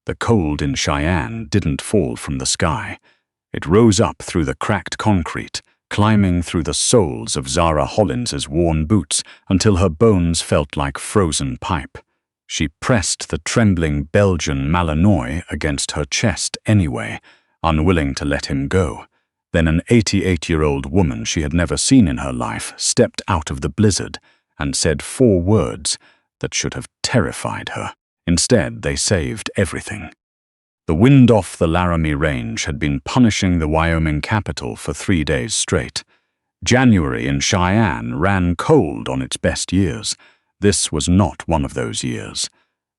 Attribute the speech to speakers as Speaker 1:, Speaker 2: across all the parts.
Speaker 1: The cold in Cheyenne didn't fall from the sky. It rose up through the cracked concrete, climbing through the soles of Zara Hollins's worn boots until her bones felt like frozen pipe. She pressed the trembling Belgian Malinois against her chest anyway, unwilling to let him go. Then an 88-year-old woman she had never seen in her life stepped out of the blizzard and said 4 words that should have terrified her. Instead, they saved everything. The wind off the Laramie Range had been punishing the Wyoming capital for 3 days straight. January in Cheyenne ran cold on its best years. This was not one of those years.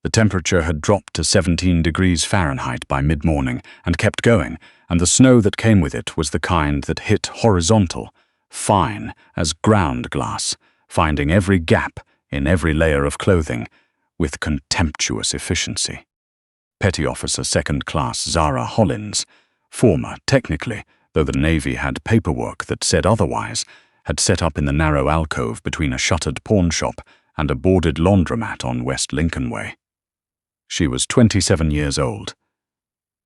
Speaker 1: The temperature had dropped to 17 degrees Fahrenheit by mid-morning and kept going, and the snow that came with it was the kind that hit horizontal, fine as ground glass, finding every gap in every layer of clothing with contemptuous efficiency. Petty Officer Second Class Zara Hollins, former technically, though the Navy had paperwork that said otherwise, had set up in the narrow alcove between a shuttered pawnshop and a boarded laundromat on West Lincoln Way. She was 27 years old.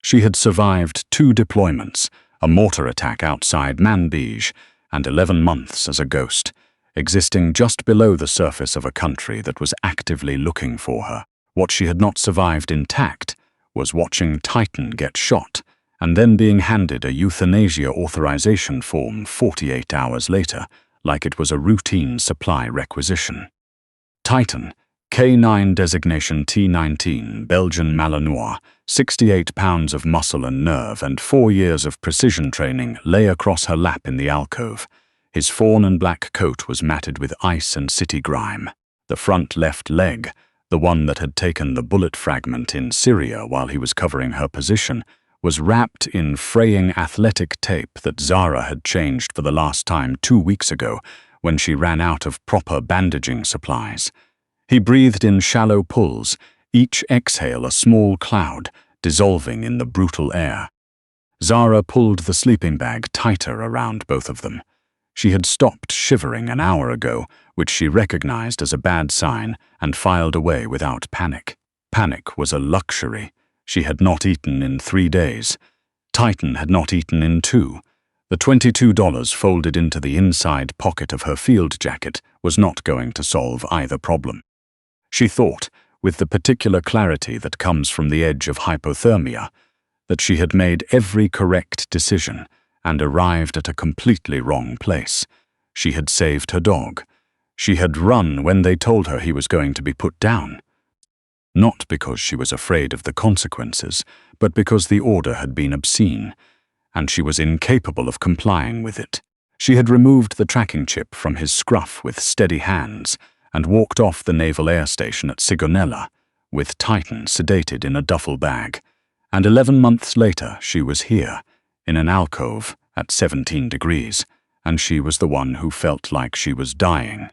Speaker 1: She had survived 2 deployments, a mortar attack outside Manbij, and 11 months as a ghost, existing just below the surface of a country that was actively looking for her. What she had not survived intact was watching Titan get shot and then being handed a euthanasia authorization form 48 hours later, like it was a routine supply requisition. Titan, K9 designation T19, Belgian Malinois, 68 pounds of muscle and nerve and 4 years of precision training lay across her lap in the alcove. His fawn and black coat was matted with ice and city grime. The front left leg, the one that had taken the bullet fragment in Syria while he was covering her position, was wrapped in fraying athletic tape that Zara had changed for the last time 2 weeks ago when she ran out of proper bandaging supplies. He breathed in shallow pulls, each exhale a small cloud, dissolving in the brutal air. Zara pulled the sleeping bag tighter around both of them. She had stopped shivering an hour ago, which she recognized as a bad sign, and filed away without panic. Panic was a luxury. She had not eaten in 3 days. Titan had not eaten in 2. The $22 folded into the inside pocket of her field jacket was not going to solve either problem. She thought, with the particular clarity that comes from the edge of hypothermia, that she had made every correct decision and arrived at a completely wrong place. She had saved her dog. She had run when they told her he was going to be put down. Not because she was afraid of the consequences, but because the order had been obscene, and she was incapable of complying with it. She had removed the tracking chip from his scruff with steady hands and walked off the naval air station at Sigonella, with Titan sedated in a duffel bag. And 11 months later she was here, in an alcove at 17 degrees, and she was the one who felt like she was dying.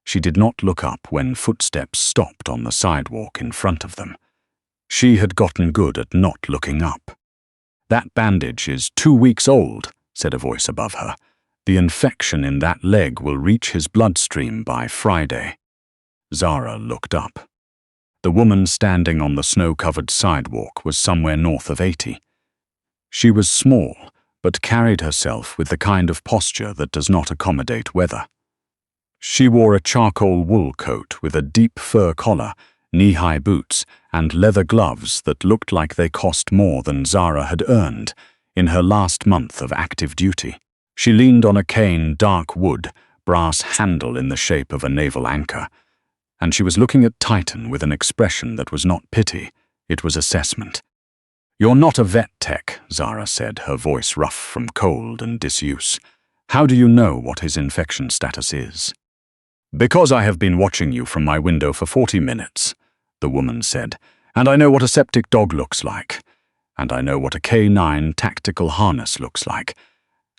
Speaker 1: She did not look up when footsteps stopped on the sidewalk in front of them. She had gotten good at not looking up. "That bandage is 2 weeks old," said a voice above her. "The infection in that leg will reach his bloodstream by Friday." Zara looked up. The woman standing on the snow-covered sidewalk was somewhere north of 80. She was small, but carried herself with the kind of posture that does not accommodate weather. She wore a charcoal wool coat with a deep fur collar, knee-high boots, and leather gloves that looked like they cost more than Zara had earned in her last month of active duty. She leaned on a cane dark wood, brass handle in the shape of a naval anchor, and she was looking at Titan with an expression that was not pity, it was assessment. "You're not a vet tech," Zara said, her voice rough from cold and disuse. "How do you know what his infection status is?" "Because I have been watching you from my window for 40 minutes, the woman said, "and I know what a septic dog looks like, and I know what a K9 tactical harness looks like,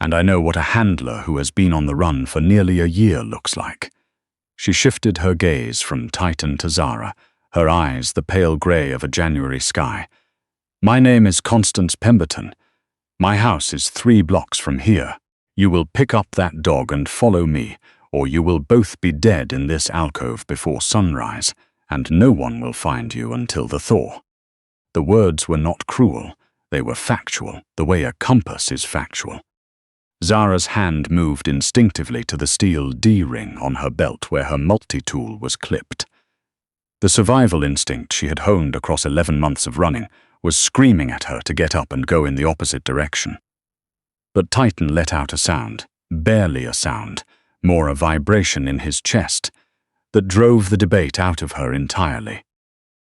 Speaker 1: and I know what a handler who has been on the run for nearly a year looks like." She shifted her gaze from Titan to Zara, her eyes the pale gray of a January sky. "My name is Constance Pemberton. My house is 3 blocks from here. You will pick up that dog and follow me, or you will both be dead in this alcove before sunrise, and no one will find you until the thaw." The words were not cruel. They were factual, the way a compass is factual. Zara's hand moved instinctively to the steel D-ring on her belt where her multi-tool was clipped. The survival instinct she had honed across 11 months of running was screaming at her to get up and go in the opposite direction. But Titan let out a sound, barely a sound, more a vibration in his chest, that drove the debate out of her entirely.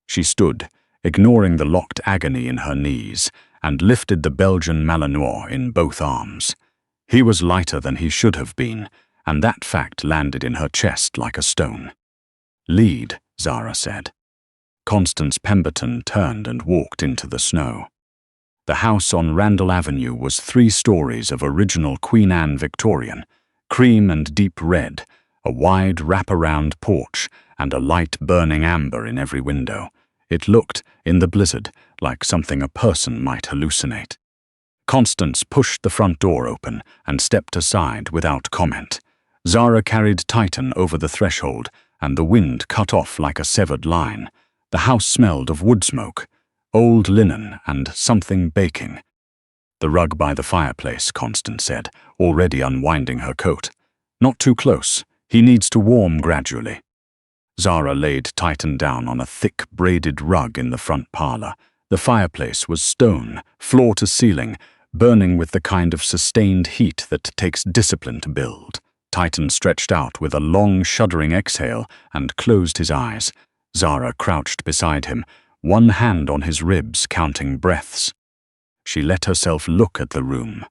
Speaker 1: She stood, ignoring the locked agony in her knees, and lifted the Belgian Malinois in both arms. He was lighter than he should have been, and that fact landed in her chest like a stone. "Lead," Zara said. Constance Pemberton turned and walked into the snow. The house on Randall Avenue was 3 stories of original Queen Anne Victorian, cream and deep red, a wide wrap-around porch, and a light burning amber in every window. It looked, in the blizzard, like something a person might hallucinate. Constance pushed the front door open and stepped aside without comment. Zara carried Titan over the threshold, and the wind cut off like a severed line. The house smelled of wood smoke, old linen, and something baking. "The rug by the fireplace," Constance said, already unwinding her coat. "Not too close. He needs to warm gradually." Zara laid Titan down on a thick braided rug in the front parlor. The fireplace was stone, floor to ceiling, burning with the kind of sustained heat that takes discipline to build. Titan stretched out with a long, shuddering exhale and closed his eyes. Zara crouched beside him, one hand on his ribs, counting breaths. She let herself look at the room.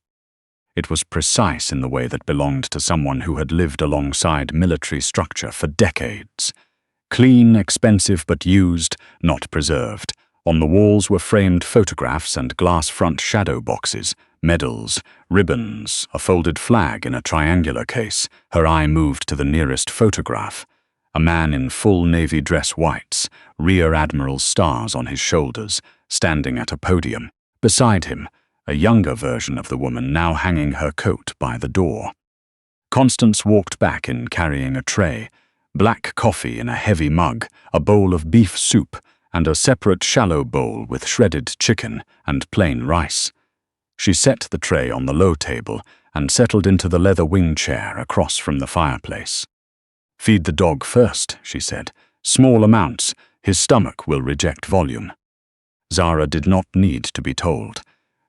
Speaker 1: It was precise in the way that belonged to someone who had lived alongside military structure for decades. Clean, expensive but used, not preserved. On the walls were framed photographs and glass front shadow boxes, medals, ribbons, a folded flag in a triangular case. Her eye moved to the nearest photograph. A man in full navy dress whites, rear admiral stars on his shoulders, standing at a podium. Beside him, a younger version of the woman now hanging her coat by the door. Constance walked back in carrying a tray, black coffee in a heavy mug, a bowl of beef soup, and a separate shallow bowl with shredded chicken and plain rice. She set the tray on the low table and settled into the leather wing chair across from the fireplace. "Feed the dog first," she said. "Small amounts. His stomach will reject volume." Zara did not need to be told.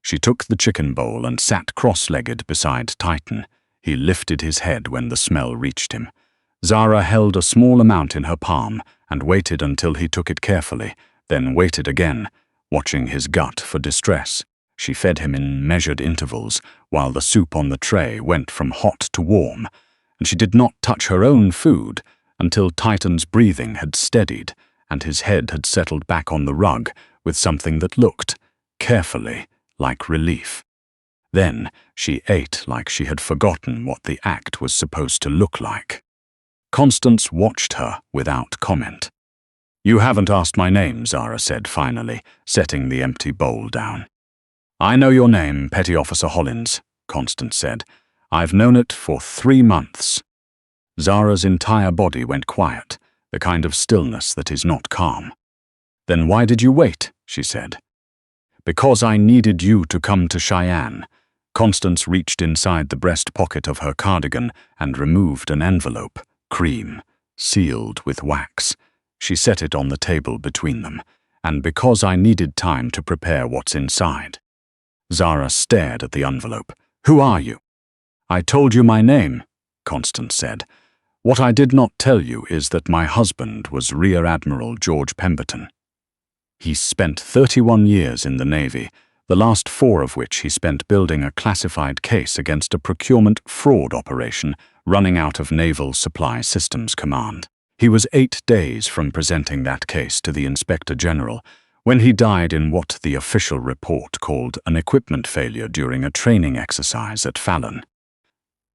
Speaker 1: She took the chicken bowl and sat cross-legged beside Titan. He lifted his head when the smell reached him. Zara held a small amount in her palm and waited until he took it carefully, then waited again, watching his gut for distress. She fed him in measured intervals, while the soup on the tray went from hot to warm, and she did not touch her own food until Titan's breathing had steadied and his head had settled back on the rug with something that looked, carefully, like relief. Then she ate like she had forgotten what the act was supposed to look like. Constance watched her without comment. "You haven't asked my name," Zara said finally, setting the empty bowl down. "I know your name, Petty Officer Hollins," Constance said. "I've known it for 3 months." Zara's entire body went quiet, the kind of stillness that is not calm. "Then why did you wait?" she said. "Because I needed you to come to Cheyenne." Constance reached inside the breast pocket of her cardigan and removed an envelope, cream, sealed with wax. She set it on the table between them. "And because I needed time to prepare what's inside." Zara stared at the envelope. "Who are you?" "I told you my name," Constance said. "What I did not tell you is that my husband was Rear Admiral George Pemberton. He spent 31 years in the Navy, the last 4 of which he spent building a classified case against a procurement fraud operation running out of Naval Supply Systems Command. He was 8 days from presenting that case to the Inspector General when he died in what the official report called an equipment failure during a training exercise at Fallon."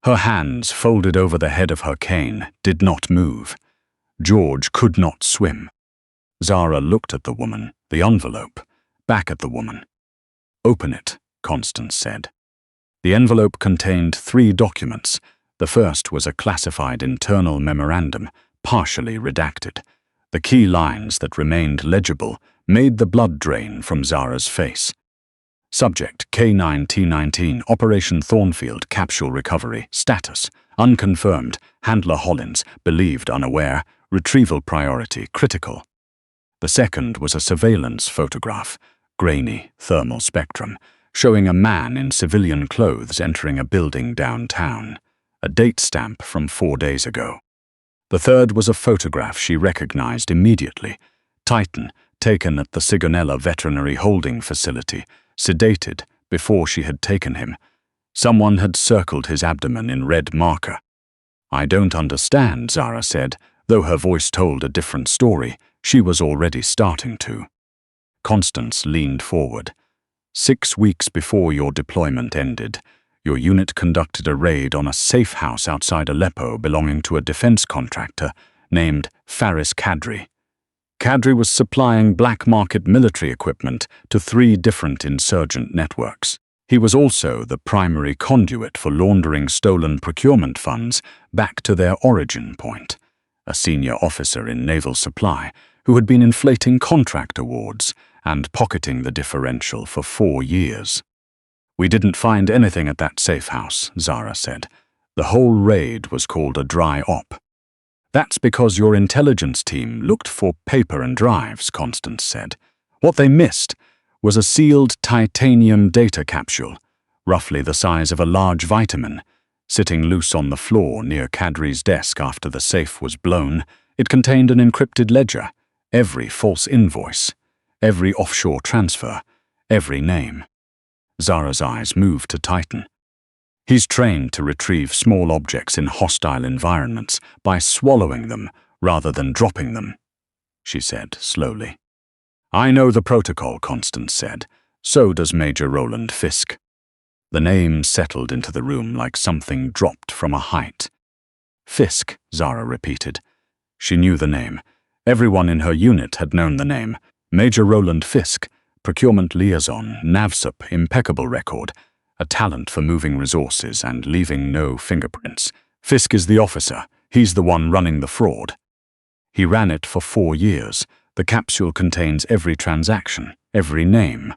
Speaker 1: Her hands, folded over the head of her cane, did not move. George could not swim. Zara looked at the woman, the envelope, back at the woman. "Open it," Constance said. The envelope contained 3 documents. The first was a classified internal memorandum, partially redacted. The key lines that remained legible made the blood drain from Zara's face. Subject K9 T19, Operation Thornfield capsule recovery, status unconfirmed, handler Hollins, believed unaware, retrieval priority critical. The second was a surveillance photograph, grainy thermal spectrum, showing a man in civilian clothes entering a building downtown, a date stamp from 4 days ago. The third was a photograph she recognized immediately, Titan, taken at the Sigonella Veterinary Holding Facility, sedated before she had taken him. Someone had circled his abdomen in red marker. "I don't understand," Zara said, though her voice told a different story. She was already starting to. Constance leaned forward. 6 weeks before your deployment ended, your unit conducted a raid on a safe house outside Aleppo belonging to a defense contractor named Faris Kadri. Kadri was supplying black market military equipment to 3 different insurgent networks. He was also the primary conduit for laundering stolen procurement funds back to their origin point, a senior officer in naval supply who had been inflating contract awards and pocketing the differential for 4 years. "We didn't find anything at that safe house," Zara said. "The whole raid was called a dry op." "That's because your intelligence team looked for paper and drives," Constance said. "What they missed was a sealed titanium data capsule, roughly the size of a large vitamin, sitting loose on the floor near Kadri's desk after the safe was blown. It contained an encrypted ledger, every false invoice, every offshore transfer, every name." Zara's eyes moved to Titan. "He's trained to retrieve small objects in hostile environments by swallowing them rather than dropping them," she said slowly. "I know the protocol," Constance said. "So does Major Roland Fisk." The name settled into the room like something dropped from a height. "Fisk," Zara repeated. She knew the name. Everyone in her unit had known the name. Major Roland Fisk, procurement liaison, NAVSUP, impeccable record, a talent for moving resources and leaving no fingerprints. Fisk is the officer. He's the one running the fraud. He ran it for 4 years. The capsule contains every transaction, every name.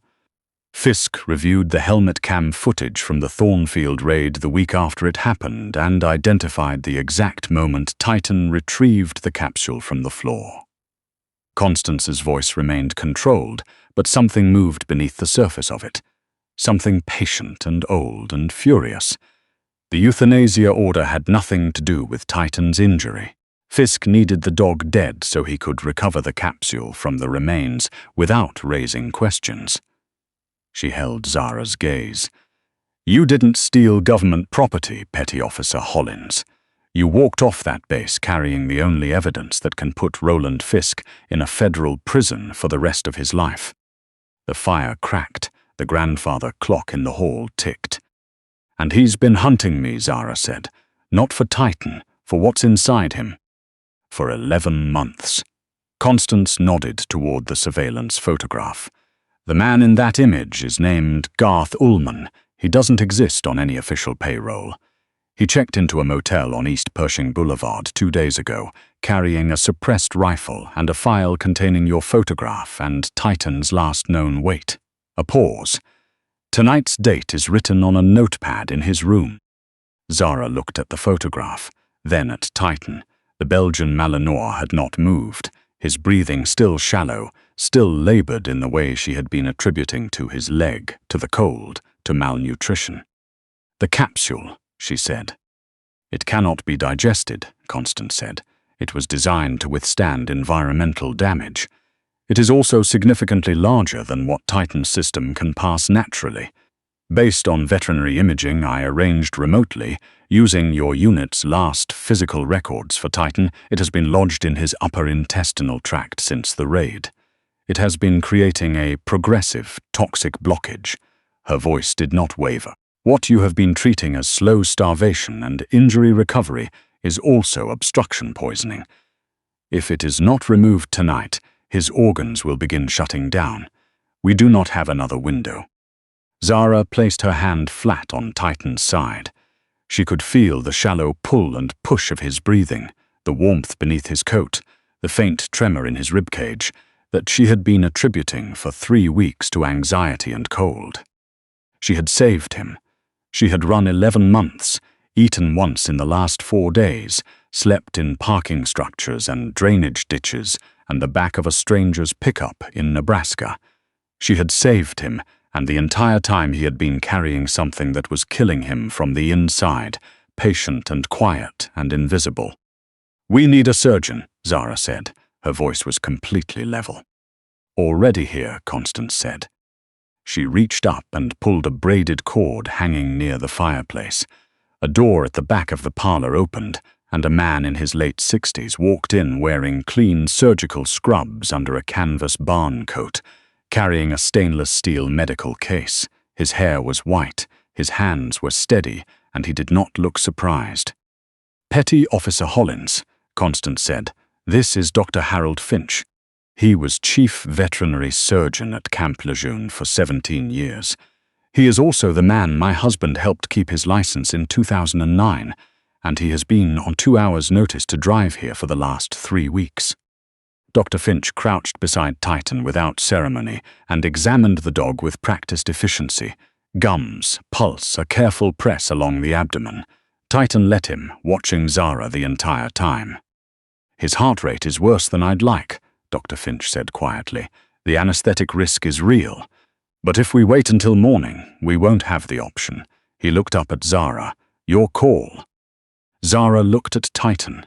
Speaker 1: Fisk reviewed the helmet cam footage from the Thornfield raid the week after it happened and identified the exact moment Titan retrieved the capsule from the floor. Constance's voice remained controlled, but something moved beneath the surface of it. Something patient and old and furious. The euthanasia order had nothing to do with Titan's injury. Fisk needed the dog dead so he could recover the capsule from the remains without raising questions. She held Zara's gaze. "You didn't steal government property, Petty Officer Hollins. You walked off that base carrying the only evidence that can put Roland Fisk in a federal prison for the rest of his life." The fire cracked. The grandfather clock in the hall ticked. "And he's been hunting me," Zara said. "Not for Titan, for what's inside him. For 11 months. Constance nodded toward the surveillance photograph. "The man in that image is named Garth Ullman. He doesn't exist on any official payroll. He checked into a motel on East Pershing Boulevard 2 days ago, carrying a suppressed rifle and a file containing your photograph and Titan's last known weight." A pause. "Tonight's date is written on a notepad in his room." Zara looked at the photograph, then at Titan. The Belgian Malinois had not moved, his breathing still shallow, still labored in the way she had been attributing to his leg, to the cold, to malnutrition. "The capsule," she said. "It cannot be digested," Constance said. "It was designed to withstand environmental damage. It is also significantly larger than what Titan's system can pass naturally. Based on veterinary imaging I arranged remotely, using your unit's last physical records for Titan, it has been lodged in his upper intestinal tract since the raid. It has been creating a progressive, toxic blockage." Her voice did not waver. "What you have been treating as slow starvation and injury recovery is also obstruction poisoning. If it is not removed tonight, his organs will begin shutting down. We do not have another window." Zara placed her hand flat on Titan's side. She could feel the shallow pull and push of his breathing, the warmth beneath his coat, the faint tremor in his ribcage. that she had been attributing for 3 weeks to anxiety and cold. She had saved him. She had run 11 months, eaten once in the last 4 days, slept in parking structures and drainage ditches and the back of a stranger's pickup in Nebraska. She had saved him, and the entire time he had been carrying something that was killing him from the inside, patient and quiet and invisible. "We need a surgeon," Zara said. Her voice was completely level. "Already here," Constance said. She reached up and pulled a braided cord hanging near the fireplace. A door at the back of the parlor opened, and a man in his late 60s walked in wearing clean surgical scrubs under a canvas barn coat, carrying a stainless steel medical case. His hair was white, his hands were steady, and he did not look surprised. "Petty Officer Hollins," Constance said. "This is Dr. Harold Finch. He was chief veterinary surgeon at Camp Lejeune for 17 years. He is also the man my husband helped keep his license in 2009, and he has been on 2 hours' notice to drive here for the last 3 weeks." Dr. Finch crouched beside Titan without ceremony and examined the dog with practiced efficiency. Gums, pulse, a careful press along the abdomen. Titan let him, watching Zara the entire time. "His heart rate is worse than I'd like," Dr. Finch said quietly. "The anesthetic risk is real. But if we wait until morning, we won't have the option." He looked up at Zara. "Your call." Zara looked at Titan.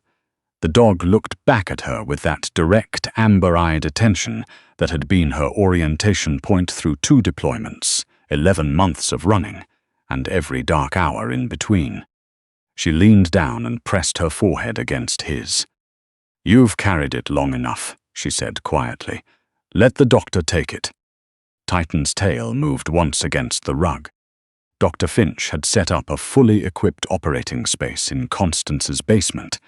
Speaker 1: The dog looked back at her with that direct, amber-eyed attention that had been her orientation point through 2 deployments, 11 months of running, and every dark hour in between. She leaned down and pressed her forehead against his. "You've carried it long enough," she said quietly. "Let the doctor take it." Titan's tail moved once against the rug. Dr. Finch had set up a fully equipped operating space in Constance's basement.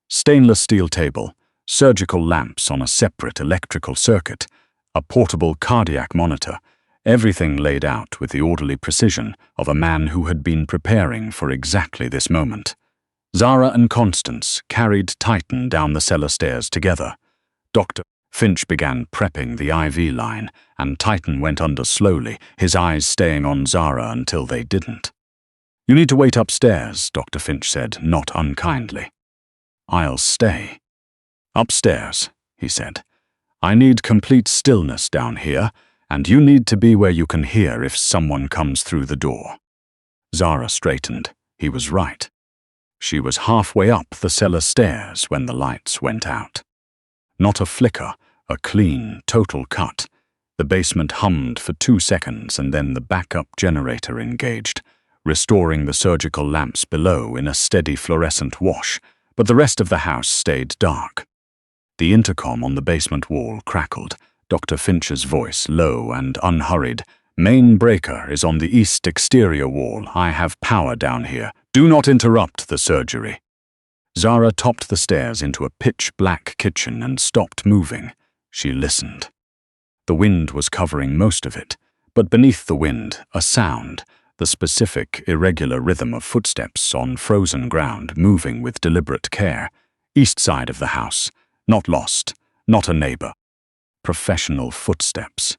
Speaker 1: Stainless steel table, surgical lamps on a separate electrical circuit, a portable cardiac monitor, everything laid out with the orderly precision of a man who had been preparing for exactly this moment. Zara and Constance carried Titan down the cellar stairs together. Dr. Finch began prepping the IV line, and Titan went under slowly, his eyes staying on Zara until they didn't. "You need to wait upstairs," Dr. Finch said, not unkindly. "I'll stay." "Upstairs," he said. "I need complete stillness down here, and you need to be where you can hear if someone comes through the door." Zara straightened. He was right. She was halfway up the cellar stairs when the lights went out. Not a flicker, a clean, total cut. The basement hummed for 2 seconds and then the backup generator engaged, restoring the surgical lamps below in a steady fluorescent wash, but the rest of the house stayed dark. The intercom on the basement wall crackled, Dr. Finch's voice low and unhurried. "Main breaker is on the east exterior wall. I have power down here. Do not interrupt the surgery." Zara topped the stairs into a pitch-black kitchen and stopped moving. She listened. The wind was covering most of it, but beneath the wind, a sound, the specific, irregular rhythm of footsteps on frozen ground moving with deliberate care. East side of the house. Not lost, not a neighbor. Professional footsteps.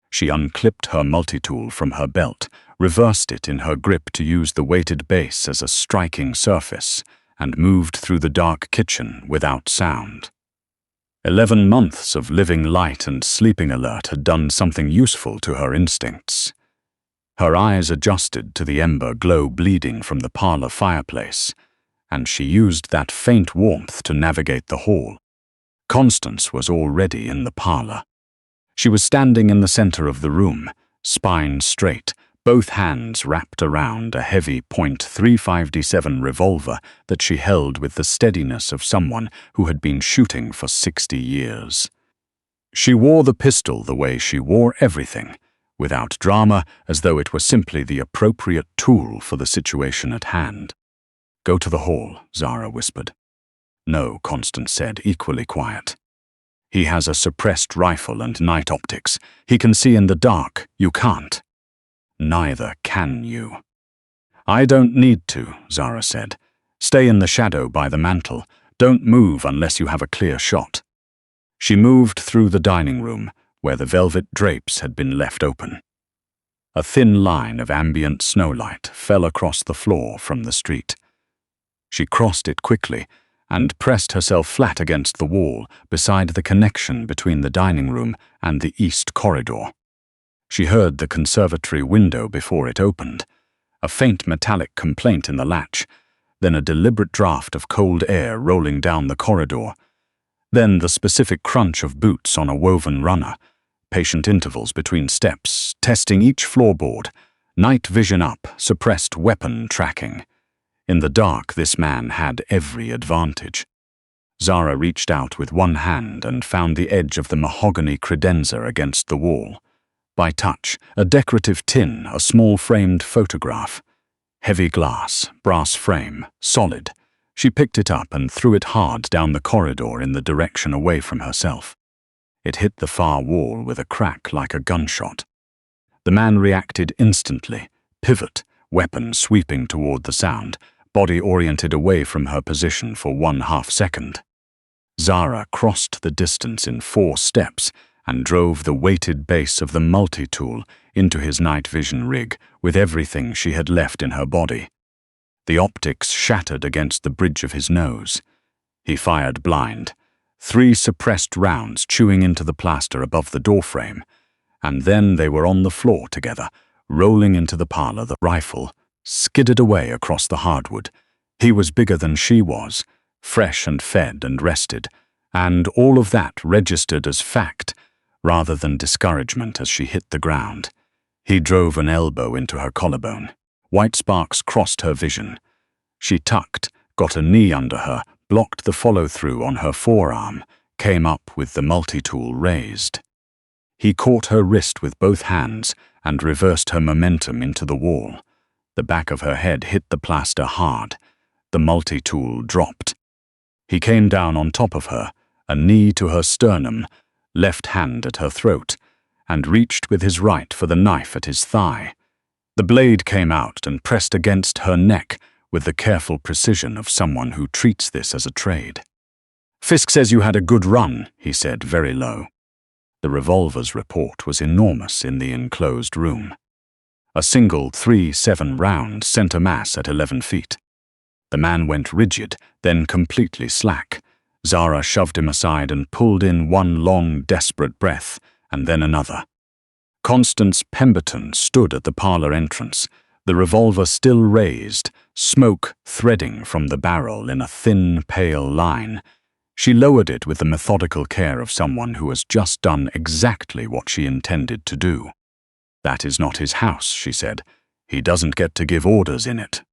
Speaker 1: She unclipped her multi-tool from her belt, reversed it in her grip to use the weighted base as a striking surface, and moved through the dark kitchen without sound. 11 months of living light and sleeping alert had done something useful to her instincts. Her eyes adjusted to the ember glow bleeding from the parlor fireplace, and she used that faint warmth to navigate the hall. Constance was already in the parlor. She was standing in the center of the room, spine straight, both hands wrapped around a heavy .35-7 revolver that she held with the steadiness of someone who had been shooting for 60 years. She wore the pistol the way she wore everything, without drama, as though it were simply the appropriate tool for the situation at hand. "Go to the hall," Zara whispered. "No," Constance said, equally quiet. "He has a suppressed rifle and night optics. He can see in the dark. You can't." "Neither can you." "I don't need to," Zara said. "Stay in the shadow by the mantel. Don't move unless you have a clear shot." She moved through the dining room, where the velvet drapes had been left open. A thin line of ambient snowlight fell across the floor from the street. She crossed it quickly and pressed herself flat against the wall beside the connection between the dining room and the east corridor. She heard the conservatory window before it opened, a faint metallic complaint in the latch, then a deliberate draft of cold air rolling down the corridor, then the specific crunch of boots on a woven runner, patient intervals between steps, testing each floorboard, night vision up, suppressed weapon tracking. In the dark, this man had every advantage. Zara reached out with one hand and found the edge of the mahogany credenza against the wall. By touch, a decorative tin, a small framed photograph. Heavy glass, brass frame, solid. She picked it up and threw it hard down the corridor in the direction away from herself. It hit the far wall with a crack like a gunshot. The man reacted instantly, pivot, weapon sweeping toward the sound, body oriented away from her position for 1/2 second. Zara crossed the distance in 4 steps and drove the weighted base of the multi-tool into his night vision rig with everything she had left in her body. The optics shattered against the bridge of his nose. He fired blind, 3 suppressed rounds chewing into the plaster above the doorframe, and then they were on the floor together, rolling into the parlor. The rifle skidded away across the hardwood. He was bigger than she was, fresh and fed and rested, and all of that registered as fact rather than discouragement as she hit the ground. He drove an elbow into her collarbone. White sparks crossed her vision. She tucked, got a knee under her, blocked the follow-through on her forearm, came up with the multi-tool raised. He caught her wrist with both hands and reversed her momentum into the wall. The back of her head hit the plaster hard. The multi-tool dropped. He came down on top of her, a knee to her sternum, left hand at her throat, and reached with his right for the knife at his thigh. The blade came out and pressed against her neck with the careful precision of someone who treats this as a trade. "Fisk says you had a good run," he said very low. The revolver's report was enormous in the enclosed room. A single 3-7 round sent a mass at 11 feet. The man went rigid, then completely slack. Zara shoved him aside and pulled in one long, desperate breath, and then another. Constance Pemberton stood at the parlor entrance, the revolver still raised, smoke threading from the barrel in a thin, pale line. She lowered it with the methodical care of someone who has just done exactly what she intended to do. "That is not his house," she said. "He doesn't get to give orders in it."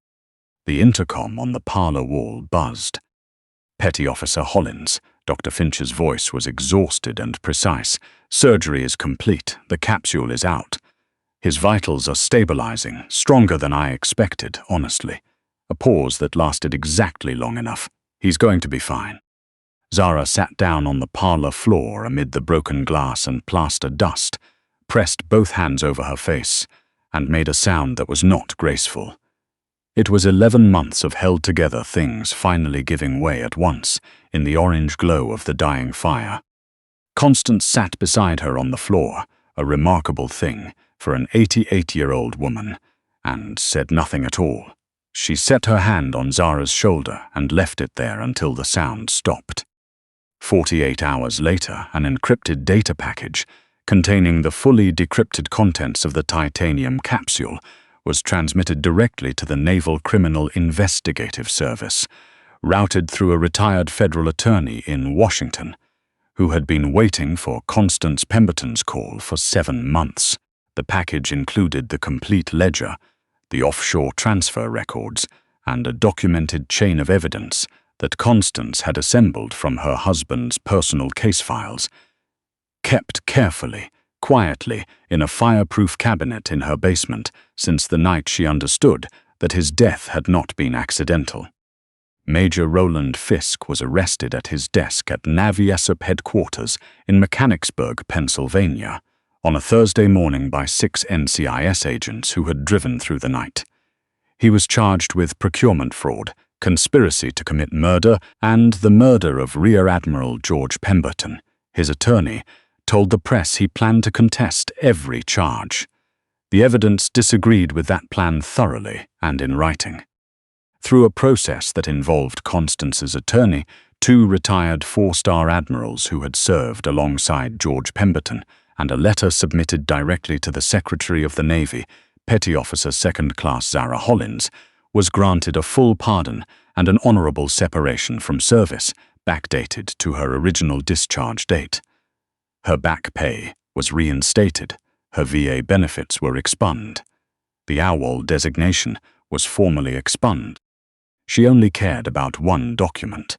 Speaker 1: The intercom on the parlor wall buzzed. "Petty Officer Hollins." Dr. Finch's voice was exhausted and precise. "Surgery is complete. The capsule is out. His vitals are stabilizing, stronger than I expected, honestly." A pause that lasted exactly long enough. "He's going to be fine." Zara sat down on the parlor floor amid the broken glass and plaster dust, pressed both hands over her face, and made a sound that was not graceful. It was 11 months of held-together things finally giving way at once in the orange glow of the dying fire. Constance sat beside her on the floor, a remarkable thing for an 88-year-old woman, and said nothing at all. She set her hand on Zara's shoulder and left it there until the sound stopped. 48 hours later, an encrypted data package containing the fully decrypted contents of the titanium capsule was transmitted directly to the Naval Criminal Investigative Service, routed through a retired federal attorney in Washington, who had been waiting for Constance Pemberton's call for 7 months. The package included the complete ledger, the offshore transfer records, and a documented chain of evidence that Constance had assembled from her husband's personal case files, kept carefully, quietly, in a fireproof cabinet in her basement since the night she understood that his death had not been accidental. Major Roland Fisk was arrested at his desk at NAVIESOP headquarters in Mechanicsburg, Pennsylvania, on a Thursday morning by 6 NCIS agents who had driven through the night. He was charged with procurement fraud, conspiracy to commit murder, and the murder of Rear Admiral George Pemberton, his attorney, told the press he planned to contest every charge. The evidence disagreed with that plan thoroughly and in writing. Through a process that involved Constance's attorney, 2 retired 4-star admirals who had served alongside George Pemberton, and a letter submitted directly to the Secretary of the Navy, Petty Officer 2nd Class Zara Hollins, was granted a full pardon and an honorable separation from service, backdated to her original discharge date. Her back pay was reinstated, her VA benefits were expunged. The AWOL designation was formally expunged. She only cared about one document.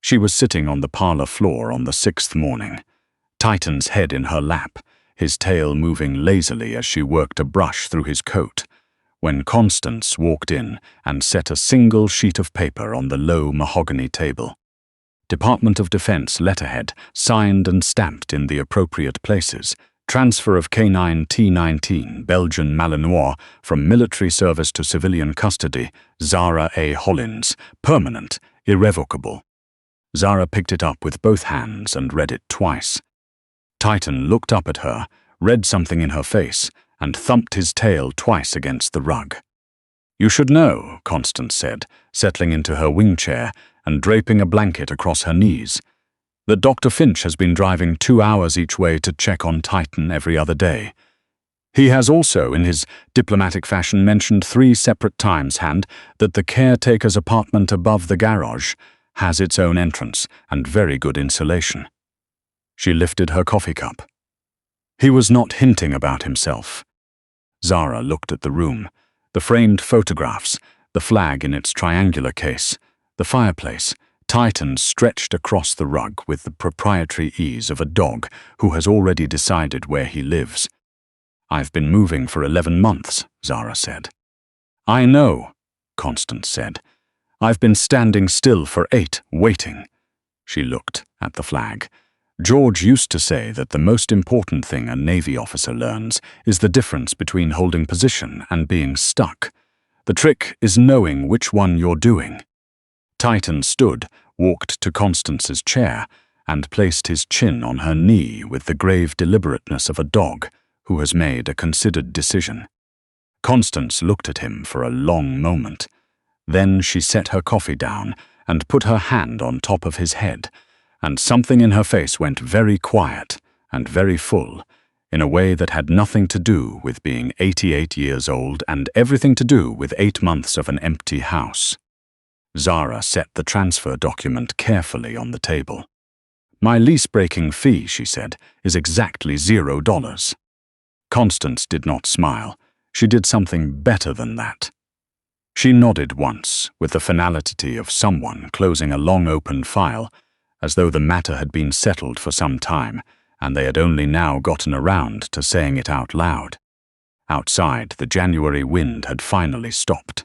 Speaker 1: She was sitting on the parlor floor on the 6th morning, Titan's head in her lap, his tail moving lazily as she worked a brush through his coat, when Constance walked in and set a single sheet of paper on the low mahogany table. Department of Defense letterhead, signed and stamped in the appropriate places. Transfer of K9 T19 Belgian Malinois from military service to civilian custody, Zara A. Hollins, permanent, irrevocable. Zara picked it up with both hands and read it twice. Titan looked up at her, read something in her face, and thumped his tail twice against the rug. "You should know," Constance said, settling into her wing chair and draping a blanket across her knees, "that Dr. Finch has been driving 2 hours each way to check on Titan every other day. He has also, in his diplomatic fashion, mentioned 3 separate times that the caretaker's apartment above the garage has its own entrance and very good insulation." She lifted her coffee cup. He was not hinting about himself. Zara looked at the room, the framed photographs, the flag in its triangular case, the fireplace, Titan stretched across the rug with the proprietary ease of a dog who has already decided where he lives. "I've been moving for 11 months, Zara said. "I know," Constance said. "I've been standing still for 8, waiting." She looked at the flag. "George used to say that the most important thing a Navy officer learns is the difference between holding position and being stuck. The trick is knowing which one you're doing." Titan stood, walked to Constance's chair, and placed his chin on her knee with the grave deliberateness of a dog who has made a considered decision. Constance looked at him for a long moment. Then she set her coffee down and put her hand on top of his head, and something in her face went very quiet and very full, in a way that had nothing to do with being 88 years old and everything to do with 8 months of an empty house. Zara set the transfer document carefully on the table. "My lease-breaking fee," she said, "is exactly $0. Constance did not smile. She did something better than that. She nodded once, with the finality of someone closing a long-open file, as though the matter had been settled for some time, and they had only now gotten around to saying it out loud. Outside, the January wind had finally stopped.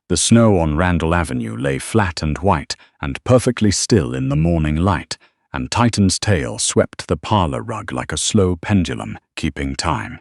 Speaker 1: The snow on Randall Avenue lay flat and white and perfectly still in the morning light, and Titan's tail swept the parlor rug like a slow pendulum, keeping time.